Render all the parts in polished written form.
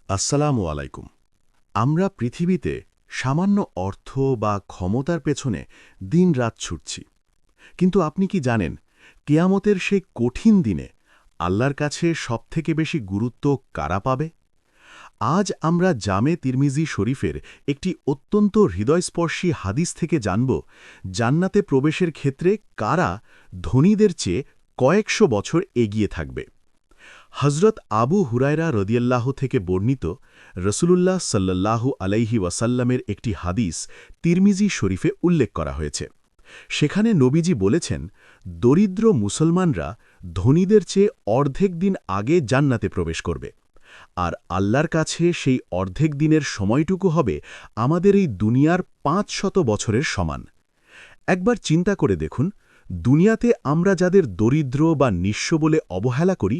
আসসালামু আলাইকুম। আমরা পৃথিবীতে সামান্য অর্থ বা ক্ষমতার পেছনে দিনরাত ছুটছি। কিন্তু আপনি কি জানেন, কিয়ামতের সেই কঠিন দিনে আল্লাহর কাছে সবথেকে বেশি গুরুত্ব কারা পাবে? আজ আমরা জামে তিরমিজি শরীফের একটি অত্যন্ত হৃদয়স্পর্শী হাদিস থেকে জানব, জান্নাতে প্রবেশের ক্ষেত্রে কারা ধনীদের চেয়ে কয়েকশো বছর এগিয়ে থাকবে। হজরত আবু হুরায়রা রদিয়াল্লাহ থেকে বর্ণিত রসুলুল্লাহ সাল্লাল্লাহু আলাইহি ওয়াসাল্লামের একটি হাদিস তিরমিজি শরীফে উল্লেখ করা হয়েছে। সেখানে নবীজি বলেছেন, দরিদ্র মুসলমানরা ধনীদের চেয়ে অর্ধেক দিন আগে জান্নাতে প্রবেশ করবে, আর আল্লাহর কাছে সেই অর্ধেক দিনের সময়টুকু হবে আমাদের এই দুনিয়ার ৫০০ বছরের সমান। একবার চিন্তা করে দেখুন, দুনিয়াতে আমরা যাদের দরিদ্র বা নিঃস্ব বলে অবহেলা করি,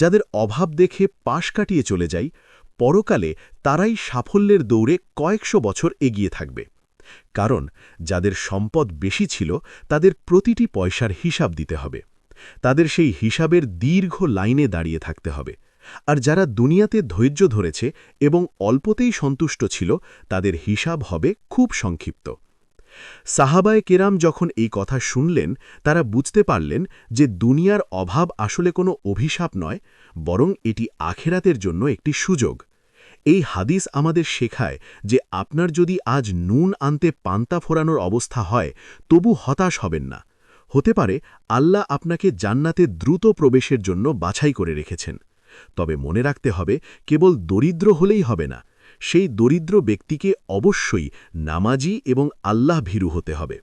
যাদের অভাব দেখে পাশ কাটিয়ে চলে যাই, পরকালে তারাই সাফল্যের দৌড়ে কয়েকশো বছর এগিয়ে থাকবে। কারণ যাদের সম্পদ বেশি ছিল, তাদের প্রতিটি পয়সার হিসাব দিতে হবে, তাদের সেই হিসাবের দীর্ঘ লাইনে দাঁড়িয়ে থাকতে হবে। আর যারা দুনিয়াতে ধৈর্য ধরেছে এবং অল্পতেই সন্তুষ্ট ছিল, তাদের হিসাব হবে খুব সংক্ষিপ্ত। সাহাবায়ে কেরাম যখন এই কথা শুনলেন, তারা বুঝতে পারলেন যে দুনিয়ার অভাব আসলে কোনো অভিশাপ নয়, বরং এটি আখেরাতের জন্য একটি সুযোগ। এই হাদিস আমাদের শেখায় যে আপনার যদি আজ নুন আনতে পান্তা ফোরানোর অবস্থা হয়, তবু হতাশ হবেন না। হতে পারে আল্লাহ আপনাকে জান্নাতে দ্রুত প্রবেশের জন্য বাছাই করে রেখেছেন। তবে মনে রাখতে হবে, কেবল দরিদ্র হলেই হবে না, সেই দরিদ্র ব্যক্তিকে অবশ্যই নামাজি এবং আল্লাহ ভীরু হতে হবে।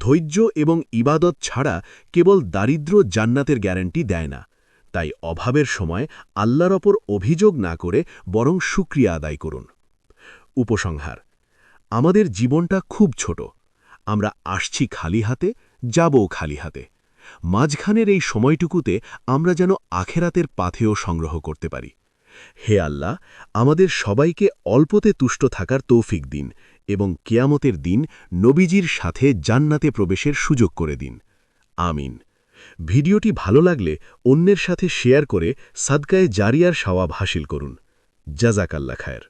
ধৈর্য এবং ইবাদত ছাড়া কেবল দারিদ্র্য জান্নাতের গ্যারান্টি দেয় না। তাই অভাবের সময় আল্লাহর ওপর অভিযোগ না করে বরং শুকরিয়া আদায় করুন। উপসংহার: আমাদের জীবনটা খুব ছোট। আমরা আসছি খালি হাতে, যাবও খালি হাতে। মাঝখানের এই সময়টুকুতে আমরা যেন আখেরাতের পাথেয় সংগ্রহ করতে পারি। হে আল্লাহ, আমাদের সবাইকে অল্পতে তুষ্ট থাকার তৌফিক দিন এবং কিয়ামতের দিন নবীজির সাথে জান্নাতে প্রবেশের সুযোগ করে দিন। আমিন। ভিডিওটি ভালো লাগলে অন্যের সাথে শেয়ার করে সাদকায়ে জারিয়ার সওয়াব হাসিল করুন। জাযাকাল্লাহ খায়ের।